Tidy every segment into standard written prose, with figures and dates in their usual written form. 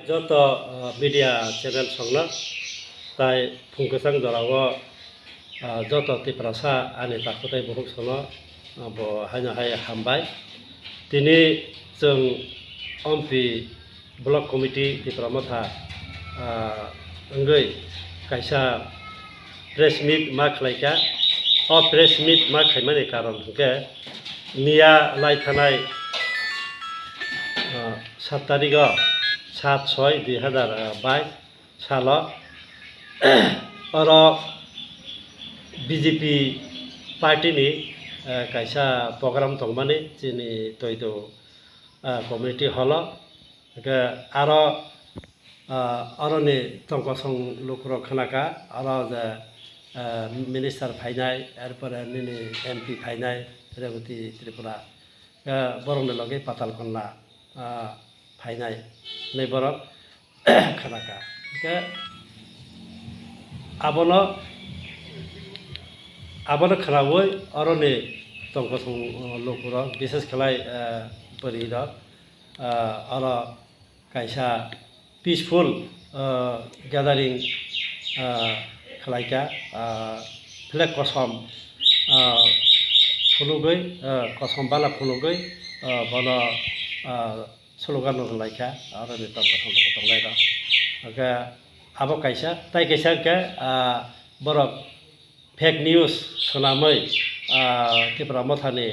যত media channel সংনা তাই ফুংকসাং জরাও যত ত্রিপুরাসা আনি তাকুতাই বহু সनो bo haino hai hambai tini जों अम्पि ब्लक कमिटि त्रिपुरा मथा अंगै कायसा प्रेस मिट मा खलायका अ प्रेस मिट मा खायमानि कारण के मिया लाई थानाय 7 तारिख 7/6/2022 साल और बीजेपी पार्टी नि कायसा प्रोग्राम दंमानि जोंनि तयद कमिउनिटी हल के आरो अरनि तंकसं लुकुर खोनाका आरो जे मिनिस्टार फायनाय एरपर निनि एमपी फायनाय रेवती त्रिपुरा बरंनि लगे पाताल कन्ला फायनाय नै बरक खोनाका के आबनो खोनावै अरनि तंकसं लुकुर विशेष खलाय बरिर और कायसा पीसफुल गैदरिंग खलायका फ्लैग कसम फुलुगै कसम बाला फुलुगै बनो स्लोगान लायका और तंलायरा के आबो कायसा ताई कायसा के बरक फेक न्यूज सुनामै त्रिपुरा मथानि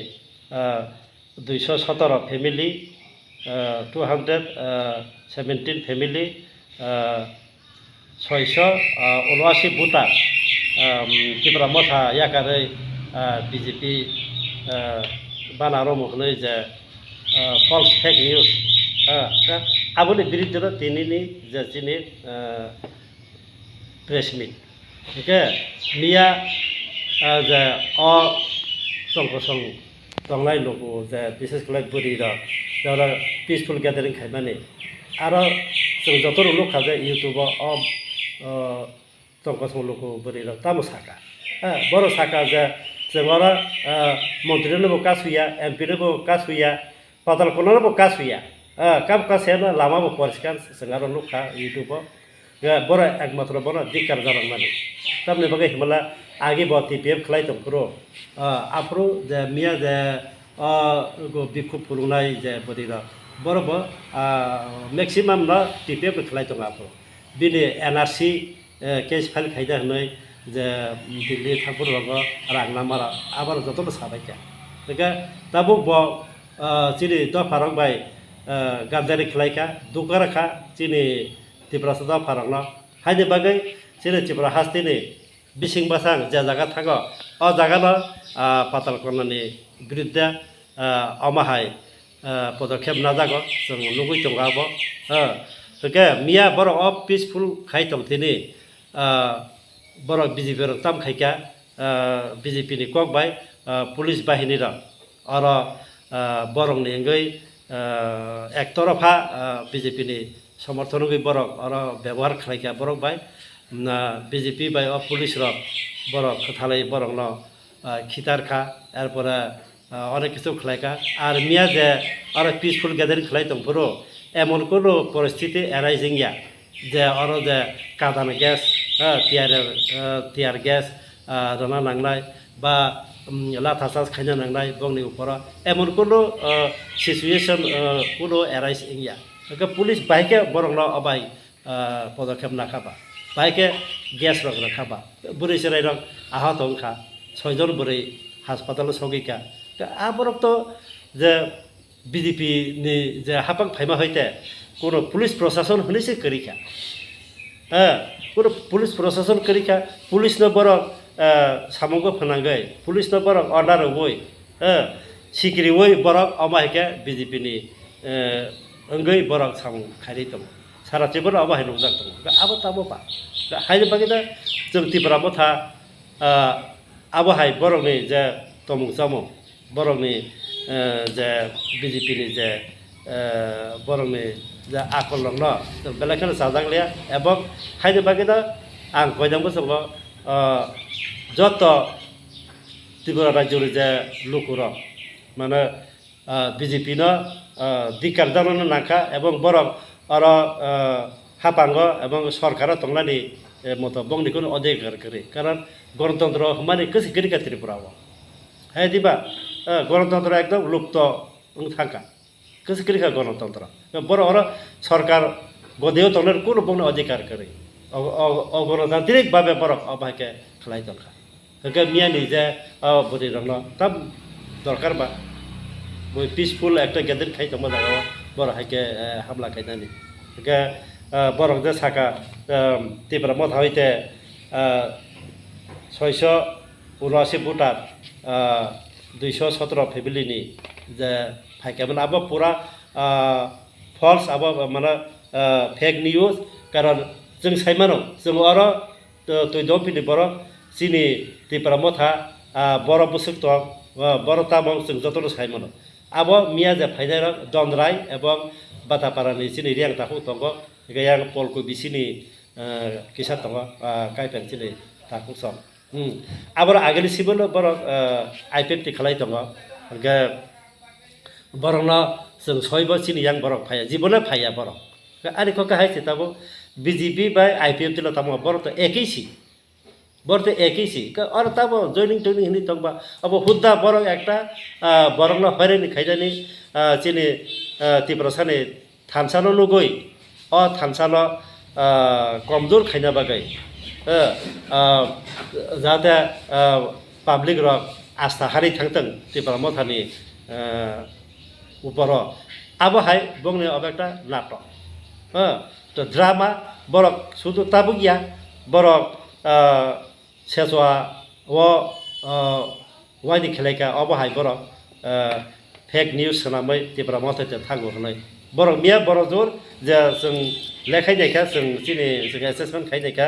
217 फैमिली 217 फैमिली 679 भोटार त्रिपुरा मथा याकारै बीजेपी बानारो मुखनै जे फल्स फेक न्यूज आबोनि बिरुद्ध तिनिनि जे जिनि प्रेस मिट के मिया जे अ तंकसं तंलाय लोगो जे विशेष खलाय बरिर जरा पीसफुल गैदरिंग खायमानि आरो जों जत लोक खाजे यूट्यूब तंकसं लोगो बरिर तामो साका बर साका जे जोंरा मन्त्रीनोबो कासुया एमपीनोबो कासुया पाताल कन्लानोबो कासुया काम कासेना लामाबो परिष्कार जोंरा लोकखा यूट्यूब बर एकमात्र बर दिक्कार जालांनानै तामने बगे हिमाला आगे ब टीपीएफ खलाय तंफोरो आफ्रो जे मिया जे बिखु फुलुंनाय जे बरिर बरब मैक्सिमाम न टीपीएफ खलाय दं आफ्रो बिनि एनआरसी केस फाइल खायदा हनै जे दिल्ली थांफोर रग रांनामारा आबार जतनो साबायका बेका ताबो ब जिनि द फारक बाय गाबजारि खलायका दुकाराखा जिनि त्रिपुरा सदा फारकन हायनि बागै जिनि त्रिपुरा हास्तिनि बिसिं बासां जे जागा थागो अ जागानो पाताल कन्लानि बिरुद्ध अमाहाय पदक्षेप नाजागो जों लुगै दंगाबो के मिया बर अ पीसफुल खाय तंथिनि बर बीजेपी र ताम खायका बीजेपी नि कक बाय पुलिस बाहिनी र और बरंनि अंगै एकतरफा बीजेपी नि समर्थन गै बरक और व्यवहार खायका बरक बाय बीजेपी बाय पुलिस र बरक खथालै बरक न खितारखा एरपरे अनेक किछु खलायका और मिया जे और पीसफुल गैदरिंग खलाय तंफोरो एमन कोनो परिस्थिति एराइजिंगिया जे और जे कादान गैस टियार गैस रना नांनाय बा लाथा चार्ज खायना नांनाय बंनि ऊपर एमन कोनो सिचुएशन कोनो एराइजिंगिया पुलिस बाइके बरक न अबाय पदक्षेप नाखाबा बाइके गैस रग रखाबा बुरै सेराय रग आहत अंखा 6 जन बुरै हास्पाताल सौगैका आबरक तो जे बीजेपी नि जे हापाक फाइमा हयते कोनो पुलिस प्रशासन हनैसे करिखा कोनो पुलिस प्रशासन करिखा पुलिस न बरक सामंगो फनांगै पुलिस न बरक अर्डार होय सिकिरि होय बरक अमायके बीजेपी नि अंगै बरक सामंग खारि दं सारा त्रिपुरा अमाय नंजाक दं आबो ताबो बा हायनि बागैदा जों त्रिपुरा मथा आबहाय बरकनि जे तमुक जामुं बरकनि जे बीजेपी नि जे बरकनि जे आकल दं न जों बेलेखानो जाजांलिया एबं हायनि बागैदा आं गयदांबो जोंबो जत त्रिपुरा राज्यनि जे लुकुर माने बीजेपी न दिक्कार जानो नाखा एबं बरक আর হাপাঙ্গ এবং সরকার তংলানি মতো বংনিকুন অধিকার করে কারণ গণতন্ত্র মানে কেসি গরিকা ত্রিপুরাও হ্যাঁ দিবা গণতন্ত্র একদম লুপ্ত থাকা কেসি গরিকা গণতন্ত্র বড় ওরা সরকার গদেও তংলার কোনো বংনি অধিকার করে অগণতান্ত্রিকভাবে বড় অবাকে খেলাই দরকার মিয়া নিজে বদি রং তাম দরকার বা বই পিসফুল একটা গেদের খাই তোমার জায়গা বড় হাইকে হামলা খাইতানি বরং যে সাকা তীব্র মত হইতে 679 ভোটার 217 ফ্যামিলিনি যে ফাইকেমন আবো পুরা ফলস আবো মানে फेक निउज कारण जों साइमानो जों आरो तैद' फिनि बर' सिनि टिप्रा मथा बर' बुसुक दं बर' तामं जों जतन साइमानो आबो मिया जे फाइनार दनराय एबं बातापारानि सिनि रियां ताखौ दंग गयां पलको बिसिनि किसा दंग काइपेन सिनि ताखौ सम आबर आगेलि सिबोलो बर' आइपेपटि खालाय दंग गे बर'ना जों सयबो सिनि यां बर' फाया जिबोनो फाया बर' आरे को कहा है तब बीजेपी बाय आईपीएफ दिलो तब बर तो एक ही सी बर तो एक ही सी और तब जॉइनिंग टॉइनिंग हिनी तब अब हुद्दा बर एकटा बर न हरे नि खाइजानि चिनि तिप्रसानि थानसानो लुगै अ थानसानो कमजोर खाइना बागै जाहाथे पाब्लिक र आस्था हारि थांथों तिप्रा मथानि ऊपर अब हाय बंगने अब एकटा नाटक तो ड्रामा बरक शुद्ध ताबुगिया बरक सेसवा वो वाइनि खेलायका अब हाय बरक फेक निउज सोनामै तिप्रा मथाइते थांगो होनाय बरक मिया बरक जोर जे जों लेखायनायखा जों चिनि जों एसेसमेन्ट खायनायखा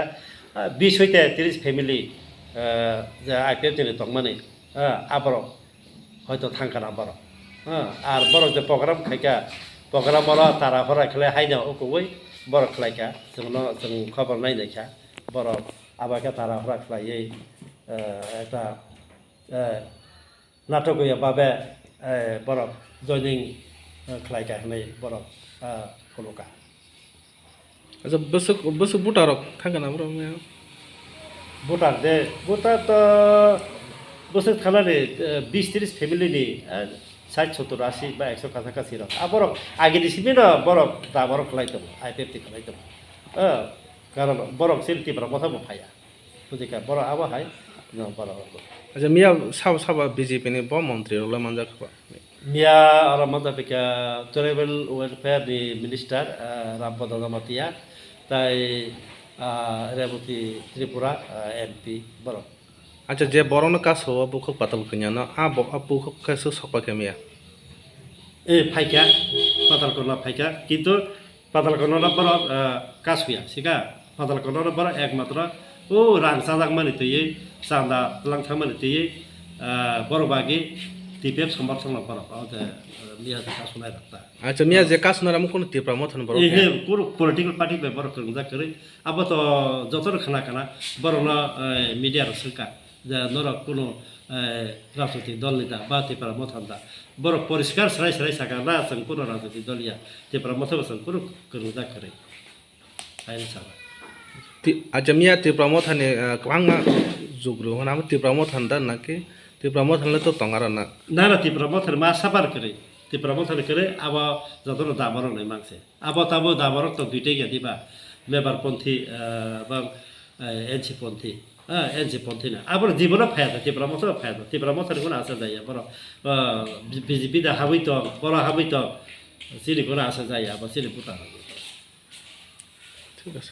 20 हइते 30 फेमिलि जे आइपिएफ दिनै दंमानै आबरक हयतो थांखाना बरक are Barak J programme खायका programme वाला तारा हरा खेले हाइना ओकौै बर खलायका जों खबर नायनायखा बर आबाका तारा हरा खलायै একটা नाटकया बाबे बर जयनिं खलायका होनाय बर खलका अच्छा बस बुटारक थांगोन नामा बुटार दे बुटार तो बस खालानि 20-30 फेमिलिनि 60-70-80 বা 100 কাছাকাছি রক আবার আগে দিছিবি না বরক দা বরক খাইতাম আইপিএফটি খাইতাম কারণ বরক সিলতিপ্রা মথাবো ফায়া বুঝিকা বড় আবা হাই বড় अच्छा मिया साबा बीजेपी नि ब मन्त्री रला मानजा खबा मिया और मदापिका ट्राइबल वेलफेयर नि मिनिस्टार रामपद दमातिया ताई रेवती त्रिपुरा एमपी बरक अच्छा जे बरन कास हो बुख पातल कन्याना आ बुख कास सकपा केमिया ए फाइका पातल करना फाइका किन्तु पातल करना बर कास हुया सिका पातल करना बर एकमात्र ओ रां साजाक माने तयै सान्दा लांथा माने तयै बरबागी टिपेप सम्बर संना बर आते मिया कास सुनाय रखता अच्छा मिया जे कास नराम कोन टिप्रा मथन बर ए पुरो पॉलिटिकल पार्टी बे बर करजा करे अब तो जतर खाना बरना मिडिया रसका যে নরক কোনো রাজনৈতিক দল নেতা বা ত্রিপুরা মথান্তা বড় পরিষ্কার সারাই সারাই সাকা না जों কোনো রাজনৈতিক দলিয়া ত্রিপুরা মথাবো जों কোনো করুদা করে আইন সাবা अच्छा मिया ত্রিপুরা মথানি কাংমা जुग्रु हना ত্রিপুরা মথান दा नाके ত্রিপুরা মথানলে তো তंगारा ना ना ত্রিপুরা মথান মা সাবার করে ত্রিপুরা মথান করে আব যতন দাবর নাই মাংসে আব তাবো দাবর তো দুইটাই গদিবা লেবার পন্থী বা এনসি পন্থী एनसी पन्थी ना अब जीवन फायदा तिप्रा मथ फायदा तिप्रा मथ आशा जाए बर बीजेपी दा हाबै तो बर हाबै तो सिनि आशा जाए अब सिनि पुता ठीक है